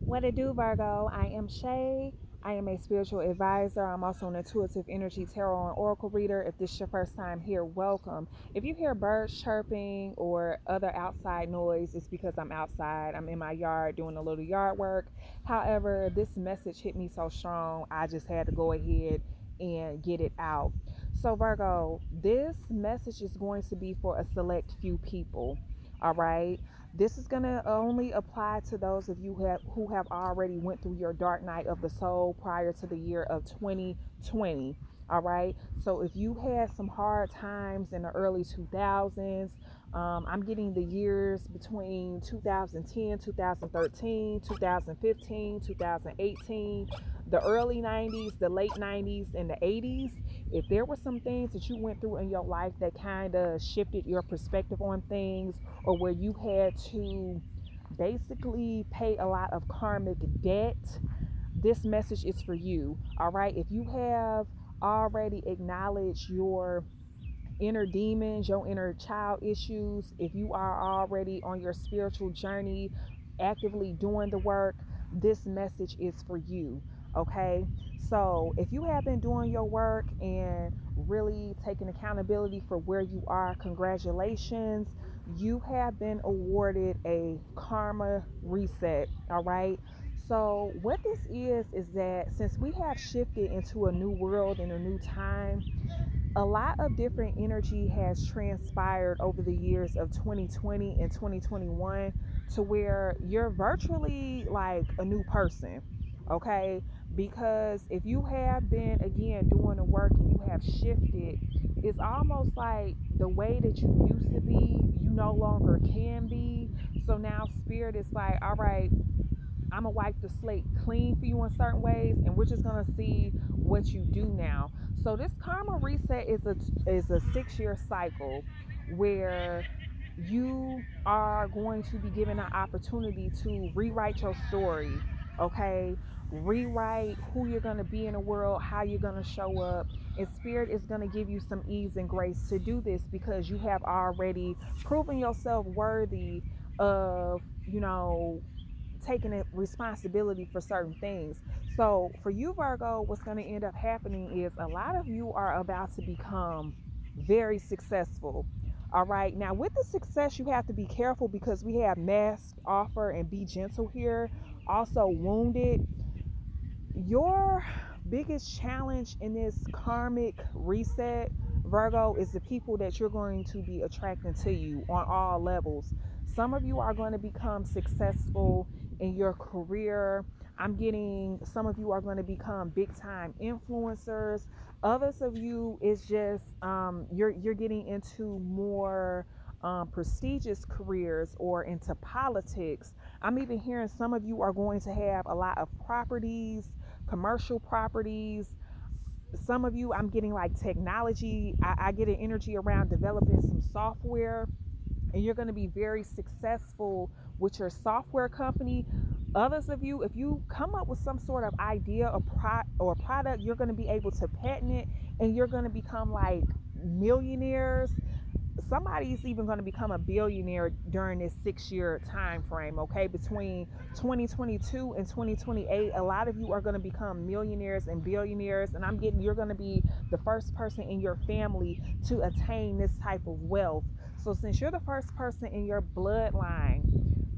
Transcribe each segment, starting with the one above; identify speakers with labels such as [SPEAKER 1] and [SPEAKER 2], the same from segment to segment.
[SPEAKER 1] What it do, Virgo? I am Shay. I am a spiritual advisor. I'm also an intuitive energy tarot and oracle reader. If this is your first time here, welcome. If you hear birds chirping or other outside noise, it's because I'm outside. I'm in my yard doing a little yard work. However, this message hit me so strong, I just had to go ahead and get it out. So, Virgo, this message is going to be for a select few people. All right. This is going to only apply to those of you who have already went through your dark night of the soul prior to the year of 2020. All right. So if you had some hard times in the early 2000s, I'm getting the years between 2010, 2013, 2015, 2018, the early 90s, the late 90s, and the 80s. If there were some things that you went through in your life that kind of shifted your perspective on things, or where you had to basically pay a lot of karmic debt, this message is for you. All right. If you have already acknowledged your inner demons, your inner child issues, if you are already on your spiritual journey, actively doing the work, this message is for you. Okay. So if you have been doing your work and really taking accountability for where you are, congratulations. You have been awarded a karma reset. All right. So, what this is that since we have shifted into a new world and a new time, a lot of different energy has transpired over the years of 2020 and 2021 to where you're virtually like a new person. Okay. Because if you have been again doing the work and you have shifted, it's almost like the way that you used to be, you no longer can be. So now spirit is like, all right, I'm gonna wipe the slate clean for you in certain ways, and we're just gonna see what you do now. So this karma reset is a 6 year cycle where you are going to be given an opportunity to rewrite your story. Okay, rewrite who you're gonna be in the world, how you're gonna show up, and spirit is gonna give you some ease and grace to do this because you have already proven yourself worthy of taking responsibility for certain things. So for you, Virgo, what's going to end up happening is a lot of you are about to become very successful. All right. Now, with the success, you have to be careful because we have mask, offer, and be gentle here. Also, wounded. Your biggest challenge in this karmic reset, Virgo, is the people that you're going to be attracting to you on all levels. Some of you are going to become successful in your career. I'm getting some of you are going to become big time influencers. Others of you is just you're getting into more prestigious careers or into politics. I'm even hearing some of you are going to have a lot of properties, commercial properties. Some of you, I'm getting like technology. I get an energy around developing some software, and you're going to be very successful with your software company. Others of you, if you come up with some sort of idea or product, you're going to be able to patent it, and you're going to become like millionaires. Somebody's even going to become a billionaire during this 6 year time frame. Okay, between 2022 and 2028, a lot of you are going to become millionaires and billionaires, and I'm getting you're going to be the first person in your family to attain this type of wealth. So since you're the first person in your bloodline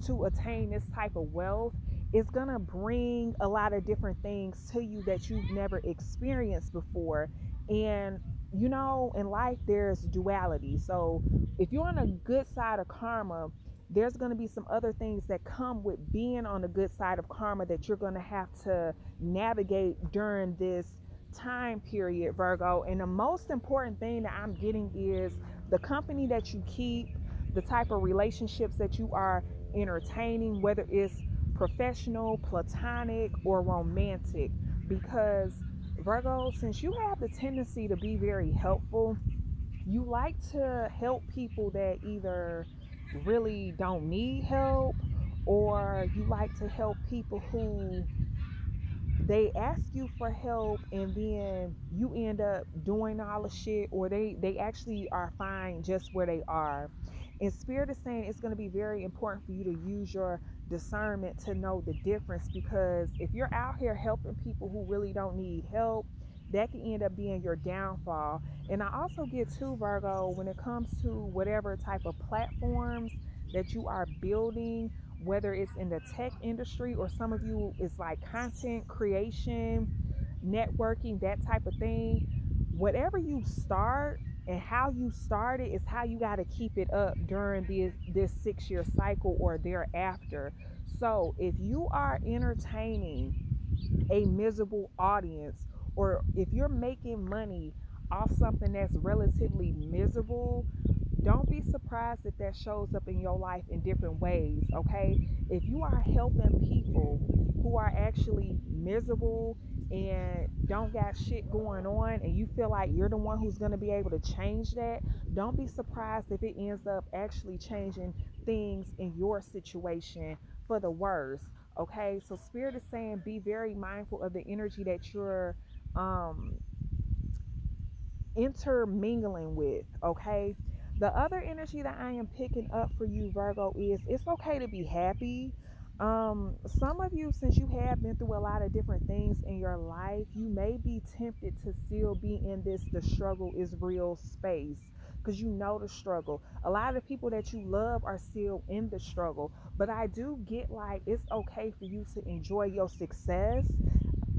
[SPEAKER 1] to attain this type of wealth, it's going to bring a lot of different things to you that you've never experienced before. And in life there's duality. So if you're on a good side of karma, there's going to be some other things that come with being on the good side of karma that you're going to have to navigate during this time period, Virgo. And the most important thing that I'm getting is the company that you keep, the type of relationships that you are entertaining, whether it's professional, platonic, or romantic. Because Virgo, since you have the tendency to be very helpful, you like to help people that either really don't need help, or you like to help people who they ask you for help and then you end up doing all the shit, or they actually are fine just where they are. And spirit is saying it's going to be very important for you to use your discernment to know the difference, because if you're out here helping people who really don't need help, that can end up being your downfall. And I also get too, Virgo, when it comes to whatever type of platforms that you are building, whether it's in the tech industry or some of you is like content creation, networking, that type of thing. Whatever you start and how you start it is how you got to keep it up during this 6 year cycle or thereafter. So if you are entertaining a miserable audience, or if you're making money off something that's relatively miserable, don't be surprised if that shows up in your life in different ways, okay? If you are helping people who are actually miserable and don't got shit going on, and you feel like you're the one who's going to be able to change that, don't be surprised if it ends up actually changing things in your situation for the worse, okay? So Spirit is saying be very mindful of the energy that you're um intermingling with, okay? The other energy that I am picking up for you, Virgo, is it's okay to be happy. Some of you, since you have been through a lot of different things in your life, you may be tempted to still be in this the struggle is real space, because you know the struggle. A lot of the people that you love are still in the struggle, but I do get like it's okay for you to enjoy your success.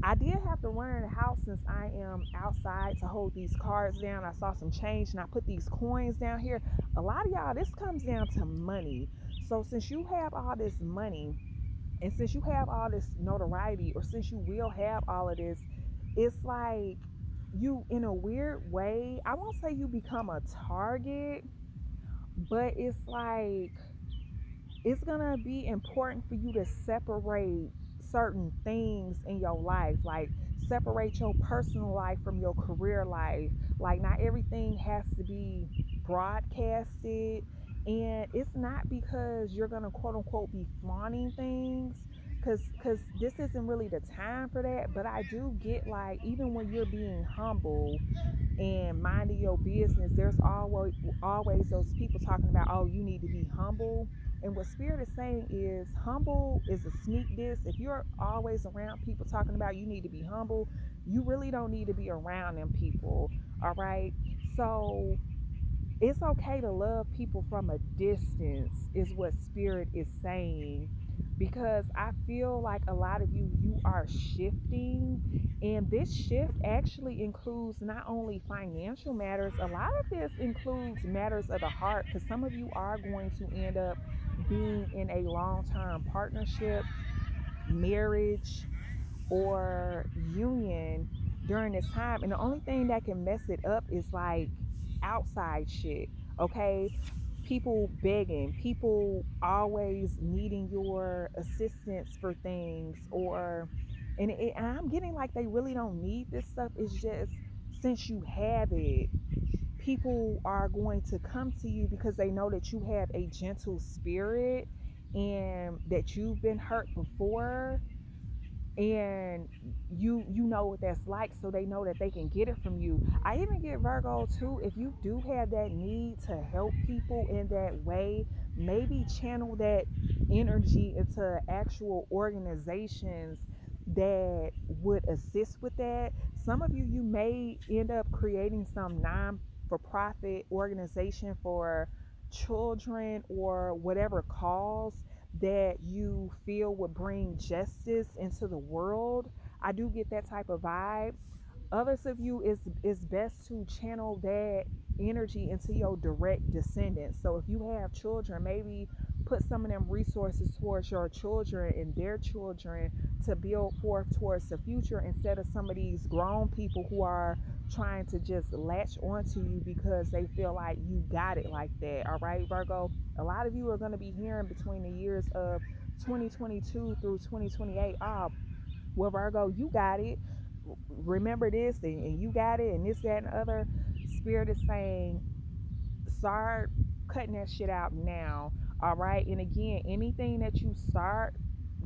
[SPEAKER 1] I did have to run in the house since I am outside to hold these cards down. I saw some change and I put these coins down here. A lot of y'all, this comes down to money. So since you have all this money, and since you have all this notoriety, or since you will have all of this, it's like you, in a weird way, I won't say you become a target, but it's like it's gonna be important for you to separate certain things in your life, like separate your personal life from your career life. Like, not everything has to be broadcasted, and it's not because you're gonna quote unquote be flaunting things, because this isn't really the time for that. But I do get like, even when you're being humble and minding your business, there's always those people talking about, oh, you need to be humble. And what Spirit is saying is, humble is a sneak diss. If you're always around people talking about you need to be humble, you really don't need to be around them people. All right. So it's okay to love people from a distance, is what Spirit is saying, because I feel like a lot of you are shifting, and this shift actually includes not only financial matters, a lot of this includes matters of the heart, because some of you are going to end up being in a long-term partnership, marriage, or union during this time. And the only thing that can mess it up is like outside shit, okay? People begging, people always needing your assistance for things, or, and I'm getting like they really don't need this stuff. It's just, since you have it, people are going to come to you because they know that you have a gentle spirit and that you've been hurt before, and you know what that's like, so they know that they can get it from you. I even get, Virgo, too, if you do have that need to help people in that way, maybe channel that energy into actual organizations that would assist with that. Some of you may end up creating some non for profit organization for children, or whatever cause that you feel would bring justice into the world. I do get that type of vibe. Others of you, is best to channel that energy into your direct descendants. So if you have children, maybe put some of them resources towards your children and their children to build forth towards the future, instead of some of these grown people who are trying to just latch onto you because they feel like you got it like that. All right, Virgo, a lot of you are going to be hearing between the years of 2022 through 2028, well, Virgo, you got it, remember this, and you got it, and this, that, and the other. Spirit is saying, start cutting that shit out now. All right. And again, anything that you start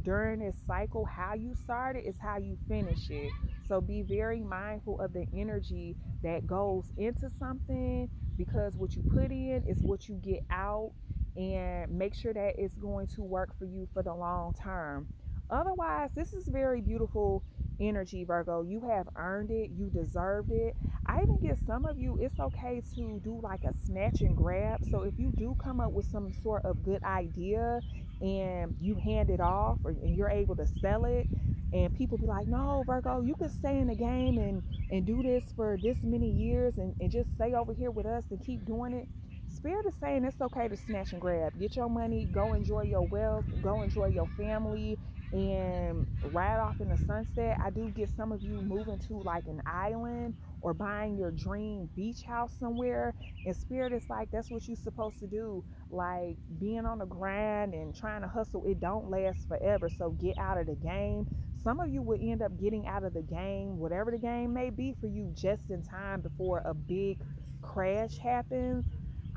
[SPEAKER 1] during this cycle, how you start it is how you finish it. So be very mindful of the energy that goes into something, because what you put in is what you get out. and make sure that it's going to work for you for the long term. Otherwise, this is very beautiful energy, Virgo. You have earned it, you deserved it. I even get some of you, it's okay to do like a snatch and grab. So if you do come up with some sort of good idea and you hand it off, and you're able to sell it, and people be like, no, Virgo, you could stay in the game and do this for this many years, and just stay over here with us and keep doing it. Spirit is saying it's okay to snatch and grab. Get your money, go enjoy your wealth, go enjoy your family, and ride off in the sunset. I do get some of you moving to like an island or buying your dream beach house somewhere. And Spirit is like, that's what you're supposed to do. Like being on the grind and trying to hustle, it don't last forever. So get out of the game. Some of you will end up getting out of the game, whatever the game may be for you, just in time before a big crash happens.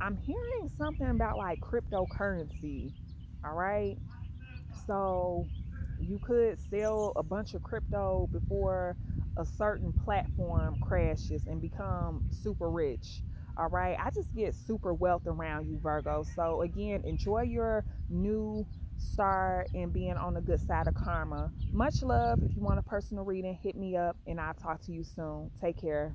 [SPEAKER 1] I'm hearing something about like cryptocurrency. All right. So you could sell a bunch of crypto before a certain platform crashes and become super rich. All right. I just get super wealth around you, Virgo. So again, enjoy your new start and being on the good side of karma. Much love. If you want a personal reading, hit me up and I'll talk to you soon. Take care.